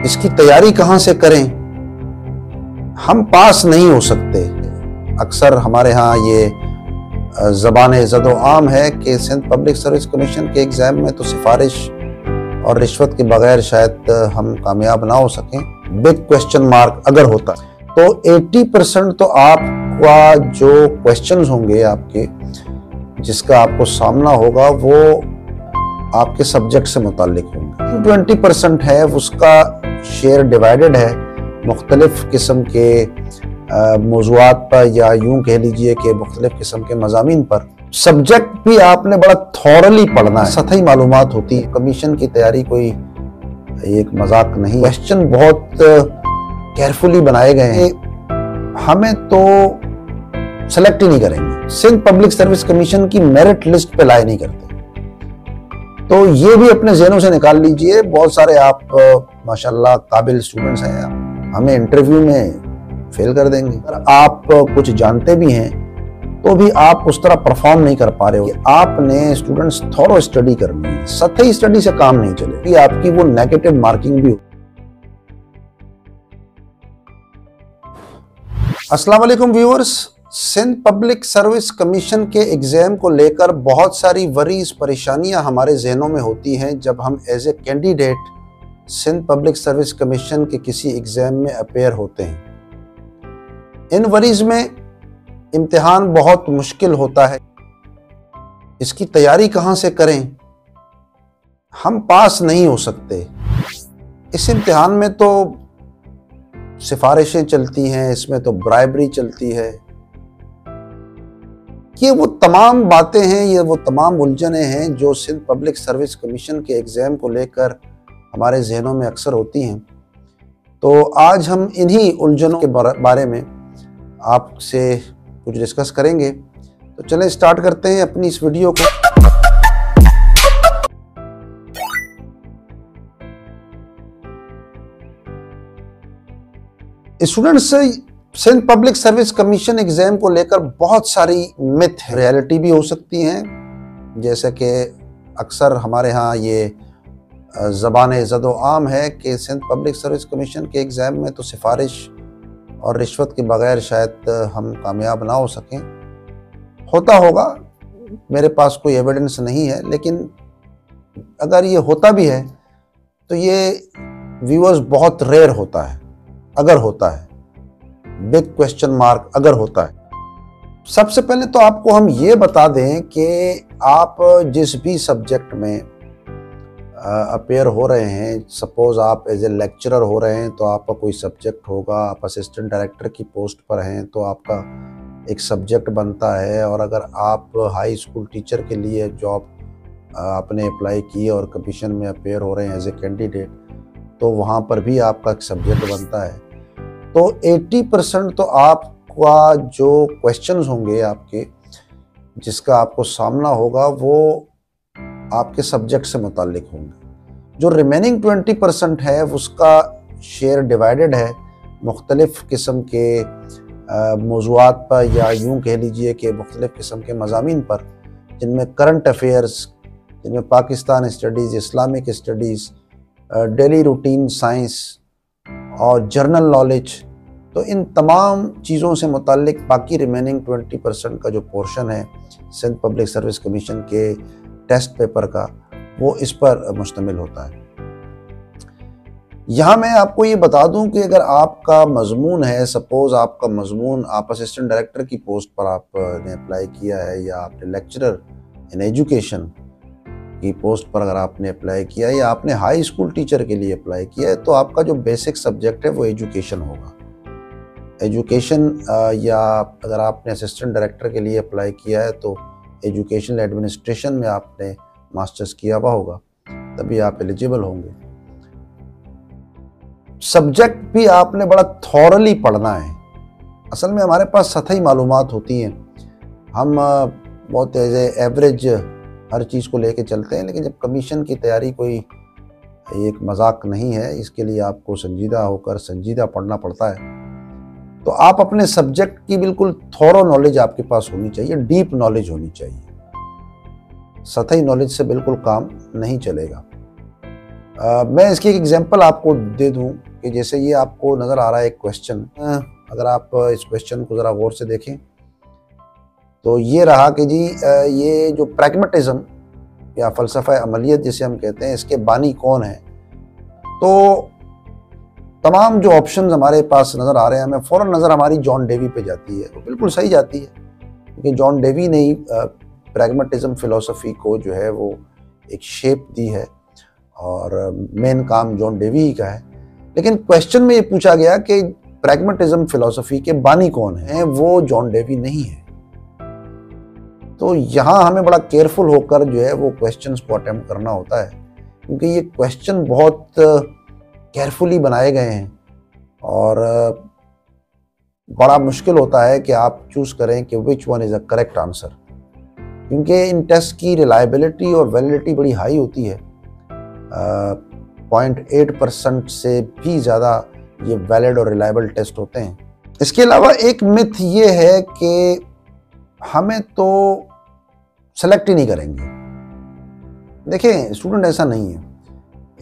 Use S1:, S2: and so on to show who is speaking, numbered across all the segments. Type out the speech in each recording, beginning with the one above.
S1: इसकी तैयारी कहाँ से करें? हम पास नहीं हो सकते। अक्सर हमारे यहाँ ये ज़बान इज़्ज़त आम है कि सिंध पब्लिक सर्विस कमीशन के एग्ज़ाम में तो सिफारिश और रिश्वत के बगैर शायद हम कामयाब ना हो सकें। बिग क्वेश्चन मार्क अगर होता तो 80% तो आपका जो क्वेश्चंस होंगे आपके, जिसका आपको सामना होगा, वो आपके सब्जेक्ट से मुताल्लिक होंगे। 20% है उसका शेयर डिवाइडेड है मुख्तलिफ किस्म के मौज़ूआत पर, या यूं कह लीजिए कि मुख्तलिफ किस्म के मज़ामीन पर। सब्जेक्ट भी आपने बड़ा थॉरली पढ़ना है, सतही मालूमात होती है। कमीशन की तैयारी कोई एक मजाक नहीं। क्वेश्चन बहुत केयरफुली बनाए गए हैं। हमें तो सेलेक्ट ही नहीं करेंगे, सिंध पब्लिक सर्विस कमीशन की मेरिट लिस्ट पे लाए नहीं करते। तो ये भी अपने ज़हनों से निकाल लीजिए। बहुत सारे आप माशाल्लाह काबिल स्टूडेंट्स हैं, हमें इंटरव्यू में फेल कर देंगे। अगर आप कुछ जानते भी हैं तो भी आप उस तरह परफॉर्म नहीं कर पा रहे हो। आपने स्टूडेंट्स थॉरो स्टडी करनी है, सतही स्टडी से काम नहीं चलेगी। आपकी वो नेगेटिव मार्किंग भी हो। अस्सलाम वालेकुम viewers, Sindh public service commission के एग्जाम को लेकर बहुत सारी वरीज परेशानियां हमारे जहनों में होती हैं जब हम as a candidate Sindh public service commission के किसी एग्जाम में अपेयर होते हैं। इन वरीज में इम्तिहान बहुत मुश्किल होता है। इसकी तैयारी कहाँ से करें? हम पास नहीं हो सकते। इस इम्तिहान में तो सिफारिशें चलती हैं, इसमें तो ब्राइबरी चलती है। ये वो तमाम बातें हैं, ये वो तमाम उलझनें हैं जो सिंध पब्लिक सर्विस कमीशन के एग्ज़ाम को लेकर हमारे जहनों में अक्सर होती हैं। तो आज हम इन्हीं उलझनों के बारे में आपसे कुछ डिस्कस करेंगे। तो चलें स्टार्ट करते हैं अपनी इस वीडियो को। Students, Sindh public service commission exam को लेकर बहुत सारी मिथ है, रियलिटी भी हो सकती हैं। जैसे कि अक्सर हमारे यहाँ ये ज़बान इज़्ज़त आम है कि सिंध पब्लिक सर्विस कमीशन के एग्ज़ाम में तो सिफारिश और रिश्वत के बगैर शायद हम कामयाब ना हो सकें। होता होगा, मेरे पास कोई एविडेंस नहीं है, लेकिन अगर ये होता भी है तो ये व्यूअर्स बहुत रेयर होता है, अगर होता है। बिग क्वेश्चन मार्क अगर होता है। सबसे पहले तो आपको हम ये बता दें कि आप जिस भी सब्जेक्ट में अपेयर हो रहे हैं, सपोज आप एज ए लेक्चरर हो रहे हैं तो आपका कोई सब्जेक्ट होगा, आप असिस्टेंट डायरेक्टर की पोस्ट पर हैं तो आपका एक सब्जेक्ट बनता है। और अगर आप हाई स्कूल टीचर के लिए जॉब आपने अप्लाई की और कमीशन में अपेयर हो रहे हैं एज ए कैंडिडेट, तो वहाँ पर भी आपका एक सब्जेक्ट बनता है। तो 80% तो आपका जो क्वेश्चंस होंगे आपके, जिसका आपको सामना होगा, वो आपके सब्जेक्ट से मुताल्लिक होंगे। जो रिमेनिंग 20% है उसका शेयर डिवाइडेड है मुख्तलिफ किस्म के मौज़ूआत पर, या यूं कह लीजिए कि मुख्तलिफ किस्म के मज़ामीन पर, जिनमें करंट अफेयर्स, जिनमें Pakistan studies, Islamic studies, daily routine science और जर्नल नॉलेज। तो इन तमाम चीज़ों से मुताल्लिक बाकी रिमेनिंग 20% का जो पोर्शन है सिंध पब्लिक सर्विस कमीशन के टेस्ट पेपर का, वो इस पर मुश्तमिल होता है। यहाँ मैं आपको ये बता दूं कि अगर आपका मजमून है, सपोज आपका मजमून, आप असिस्टेंट डायरेक्टर की पोस्ट पर आपने अप्लाई किया है, या आपने लेक्चरर इन एजुकेशन की पोस्ट पर अगर आपने अप्लाई किया है, या आपने हाई स्कूल टीचर के लिए अप्लाई किया है, तो आपका जो बेसिक सब्जेक्ट है वो एजुकेशन होगा। एजुकेशन, या अगर आपने असिस्टेंट डायरेक्टर के लिए अप्लाई किया है तो एजुकेशनल एडमिनिस्ट्रेशन में आपने मास्टर्स किया हुआ होगा, तभी आप एलिजिबल होंगे। सब्जेक्ट भी आपने बड़ा थॉरली पढ़ना है। असल में हमारे पास सतही मालूमात होती हैं, हम बहुत एज एवरेज हर चीज़ को लेके चलते हैं, लेकिन जब कमीशन की तैयारी कोई एक मजाक नहीं है, इसके लिए आपको संजीदा होकर संजीदा पढ़ना पड़ता है। तो आप अपने सब्जेक्ट की बिल्कुल थॉरो नॉलेज आपके पास होनी चाहिए, डीप नॉलेज होनी चाहिए। सतही नॉलेज से बिल्कुल काम नहीं चलेगा। मैं इसकी एक एग्जांपल आपको दे दूं कि जैसे ये आपको नज़र आ रहा है एक क्वेश्चन, अगर आप इस क्वेश्चन को ज़रा गौर से देखें तो ये रहा कि जी ये जो प्रैग्मेटिज्म या फ़लसफ़ा अमलियत जिसे हम कहते हैं, इसके बानी कौन है। तो तमाम जो ऑप्शंस हमारे पास नज़र आ रहे हैं, हमें फ़ौरन नज़र हमारी जॉन डेवी पे जाती है। तो बिल्कुल सही जाती है, क्योंकि जॉन डेवी ने ही प्रैग्मेटिज्म फ़िलॉसफी को जो है वो एक शेप दी है और मेन काम जॉन डेवी ही का है। लेकिन क्वेश्चन में ये पूछा गया कि प्रैग्मेटिज्म फ़िलॉसफी के बानी कौन है, वो जॉन डेवी नहीं है। तो यहाँ हमें बड़ा केयरफुल होकर जो है वो क्वेश्चंस को अटेम्प्ट करना होता है, क्योंकि ये क्वेश्चन बहुत केयरफुली बनाए गए हैं और बड़ा मुश्किल होता है कि आप चूज़ करें कि which one is a correct answer, क्योंकि इन टेस्ट की रिलायबिलिटी और वैलिडिटी बड़ी हाई होती है। 0.8% से भी ज़्यादा ये वैलिड और रिलायबल टेस्ट होते हैं। इसके अलावा एक मिथ ये है कि हमें तो सेलेक्ट ही नहीं करेंगे। देखिए स्टूडेंट, ऐसा नहीं है।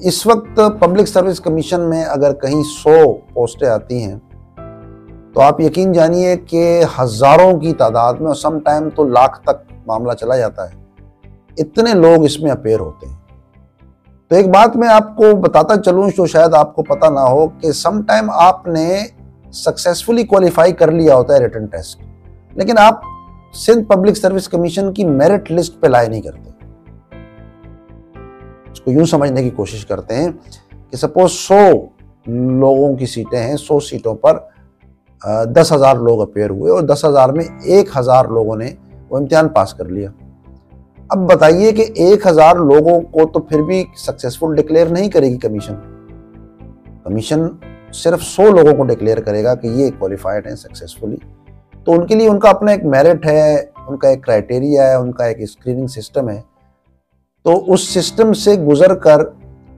S1: इस वक्त पब्लिक सर्विस कमीशन में अगर कहीं 100 पोस्टें आती हैं तो आप यकीन जानिए कि हज़ारों की तादाद में और सम टाइम तो लाख तक मामला चला जाता है, इतने लोग इसमें अपेयर होते हैं। तो एक बात मैं आपको बताता चलूँ जो शायद आपको पता ना हो, कि सम टाइम आपने सक्सेसफुली क्वालिफाई कर लिया होता है रिटन टेस्ट, लेकिन आप सिंध पब्लिक सर्विस कमीशन की मेरिट लिस्ट पे लाए नहीं करते। इसको यूं समझने की कोशिश करते हैं कि सपोज 100 लोगों की सीटें हैं, 100 सीटों पर 10,000 लोग अपेयर हुए और 10,000 में 1,000 लोगों ने वो इम्तिहान पास कर लिया। अब बताइए कि 1,000 लोगों को तो फिर भी सक्सेसफुल डिक्लेयर नहीं करेगी कमीशन। कमीशन सिर्फ 100 लोगों को डिक्लेयर करेगा कि ये क्वालिफाइड हैं सक्सेसफुली। तो उनके लिए उनका अपना एक मेरिट है, उनका एक क्राइटेरिया है, उनका एक स्क्रीनिंग सिस्टम है। तो उस सिस्टम से गुजर कर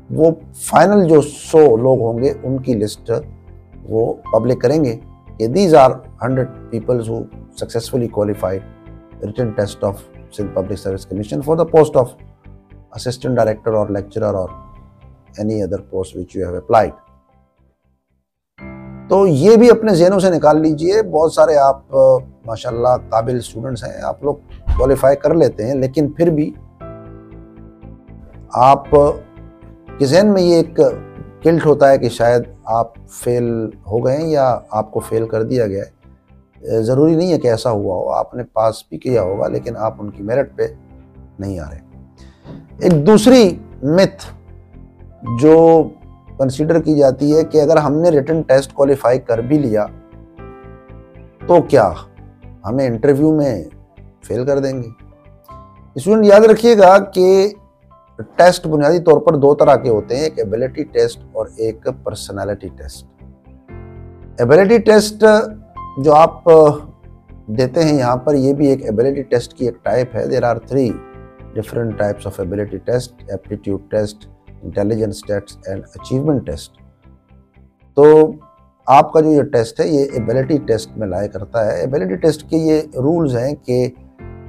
S1: वो फाइनल जो 100 लोग होंगे उनकी लिस्ट वो पब्लिक करेंगे कि these are 100 peoples who successfully qualified written test of Sindh public service commission for the post of assistant director और लेक्चरर और any other post which you have applied. तो ये भी अपने ज़हनों से निकाल लीजिए। बहुत सारे आप माशाल्लाह काबिल स्टूडेंट्स हैं, आप लोग क्वालिफाई कर लेते हैं, लेकिन फिर भी आप के ज़हन में ये एक गिल्ट होता है कि शायद आप फेल हो गए हैं या आपको फेल कर दिया गया है। ज़रूरी नहीं है कि ऐसा हुआ हो, आपने पास भी किया होगा लेकिन आप उनकी मेरिट पे नहीं आ रहे। एक दूसरी मिथ जो कंसीडर की जाती है कि अगर हमने रिटन टेस्ट क्वालिफाई कर भी लिया तो क्या हमें इंटरव्यू में फेल कर देंगे। स्टूडेंट याद रखिएगा कि टेस्ट बुनियादी तौर पर 2 तरह के होते हैं, एक एबिलिटी टेस्ट और एक पर्सनालिटी टेस्ट। एबिलिटी टेस्ट जो आप देते हैं यहाँ पर, ये भी एक एबिलिटी टेस्ट की एक टाइप है। There are 3 different types of ability test: aptitude test, intelligence test and achievement test. तो आपका जो ये टेस्ट है ये एबिलिटी टेस्ट में लाया करता है। एबिलिटी टेस्ट के ये रूल्स हैं कि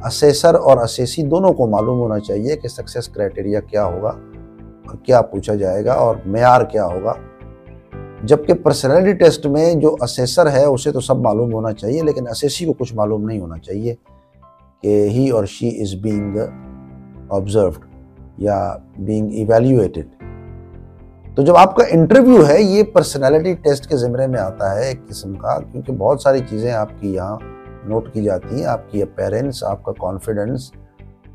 S1: असेसर और असेसी दोनों को मालूम होना चाहिए कि सक्सेस क्राइटेरिया क्या होगा और क्या पूछा जाएगा और मेयार क्या होगा। जबकि पर्सनैलिटी टेस्ट में जो असेसर है उसे तो सब मालूम होना चाहिए, लेकिन असेसी को कुछ मालूम नहीं होना चाहिए कि ही और शी इज़ बीइंग ऑब्जर्व्ड या बीइंग इवैल्यूएटेड। तो जब आपका इंटरव्यू है ये पर्सनैलिटी टेस्ट के ज़िम्मे में आता है एक किस्म का, क्योंकि बहुत सारी चीज़ें आपकी यहाँ नोट की जाती हैं। आपकी अपीयरेंस, आपका कॉन्फिडेंस,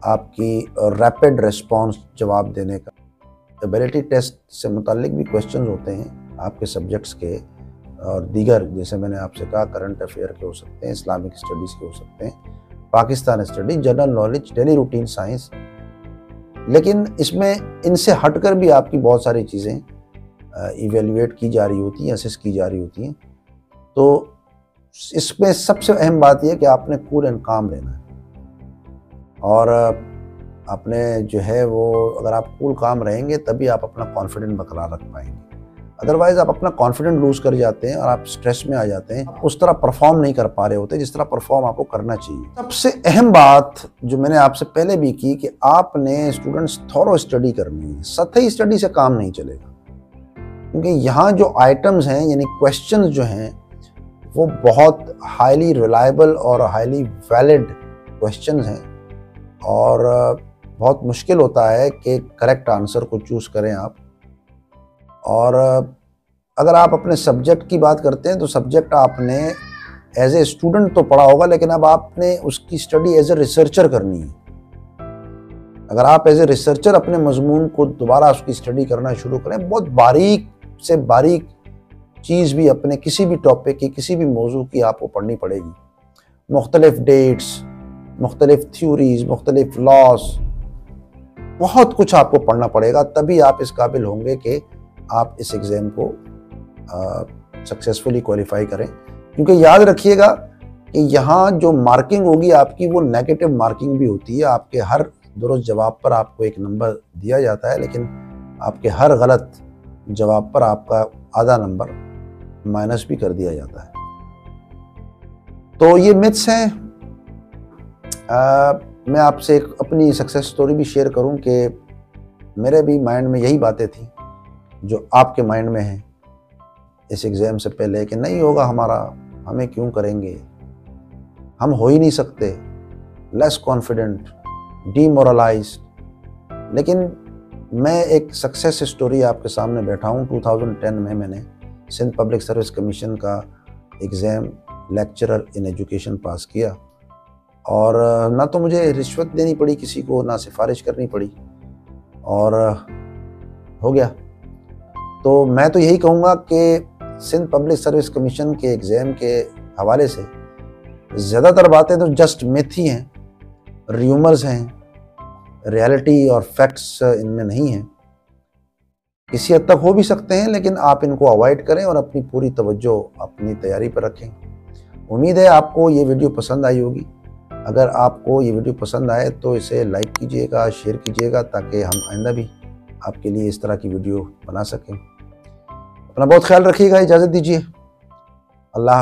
S1: आपकी रैपिड रिस्पांस जवाब देने का। एबिलिटी टेस्ट से मुताल्लिक भी क्वेश्चंस होते हैं आपके सब्जेक्ट्स के और दीगर, जैसे मैंने आपसे कहा करंट अफेयर के हो सकते हैं, इस्लामिक स्टडीज़ के हो सकते हैं, Pakistan study, general knowledge, daily routine science. लेकिन इसमें इनसे हटकर भी आपकी बहुत सारी चीज़ें इवेल्युएट की जा रही होती हैं, असेस की जा रही होती हैं। तो इसमें सबसे अहम बात यह कि आपने कूल एंड काम रहना है और आपने जो है वो, अगर आप कूल काम रहेंगे तभी आप अपना कॉन्फिडेंस बरकरार रख पाएंगे। अदरवाइज आप अपना कॉन्फिडेंस लूज कर जाते हैं और आप स्ट्रेस में आ जाते हैं, उस तरह परफॉर्म नहीं कर पा रहे होते जिस तरह परफॉर्म आपको करना चाहिए। सबसे अहम बात जो मैंने आपसे पहले भी की कि आपने स्टूडेंट्स थॉरो स्टडी करनी है, सतही स्टडी से काम नहीं चलेगा, क्योंकि यहाँ जो आइटम्स हैं यानी क्वेश्चंस जो हैं वो बहुत हाईली रिलायबल और हाईली वैलिड क्वेश्चंस हैं और बहुत मुश्किल होता है कि करेक्ट आंसर को चूज़ करें आप। और अगर आप अपने सब्जेक्ट की बात करते हैं तो सब्जेक्ट आपने एज ए स्टूडेंट तो पढ़ा होगा, लेकिन अब आपने उसकी स्टडी एज ए रिसर्चर करनी है। अगर आप एज ए रिसर्चर अपने मजमून को दोबारा उसकी स्टडी करना शुरू करें, बहुत बारीक से बारीक चीज़ भी अपने किसी भी टॉपिक की, किसी भी मौजू की आपको पढ़नी पड़ेगी। मुख्तलिफ डेट्स, मुख्तलिफ थ्योरीज, मुख्तलिफ लॉस, बहुत कुछ आपको पढ़ना पड़ेगा, तभी आप इस काबिल होंगे कि आप इस एग्ज़ाम को सक्सेसफुली क्वालिफाई करें। क्योंकि याद रखिएगा कि यहाँ जो मार्किंग होगी आपकी वो नेगेटिव मार्किंग भी होती है। आपके हर दुरुस्त जवाब पर आपको एक नंबर दिया जाता है, लेकिन आपके हर गलत जवाब पर आपका आधा नंबर माइनस भी कर दिया जाता है। तो ये मिथ्स हैं। मैं आपसे एक अपनी सक्सेस स्टोरी भी शेयर करूं कि मेरे भी माइंड में यही बातें थी जो आपके माइंड में हैं इस एग्ज़ाम से पहले कि नहीं होगा हमारा, हमें क्यों करेंगे, हम हो ही नहीं सकते, लेस कॉन्फिडेंट, डीमोरलाइज्ड। लेकिन मैं एक सक्सेस स्टोरी आपके सामने बैठा हूँ। 2010 में मैंने सिंध पब्लिक सर्विस कमीशन का एग्ज़ाम लेक्चरर इन एजुकेशन पास किया और ना तो मुझे रिश्वत देनी पड़ी किसी को, ना सिफारिश करनी पड़ी और हो गया। तो मैं तो यही कहूँगा कि सिंध पब्लिक सर्विस कमीशन के एग्ज़ाम के हवाले से ज़्यादातर बातें तो जस्ट मिथ ही हैं, र्यूमर्स हैं, रियलिटी और फैक्ट्स इनमें नहीं हैं। किसी हद तक हो भी सकते हैं, लेकिन आप इनको अवॉइड करें और अपनी पूरी तवज्जो अपनी तैयारी पर रखें। उम्मीद है आपको ये वीडियो पसंद आई होगी। अगर आपको ये वीडियो पसंद आए तो इसे लाइक कीजिएगा, शेयर कीजिएगा, ताकि हम आइंदा भी आपके लिए इस तरह की वीडियो बना सकें। अपना बहुत ख्याल रखिएगा, इजाज़त दीजिए, अल्लाह।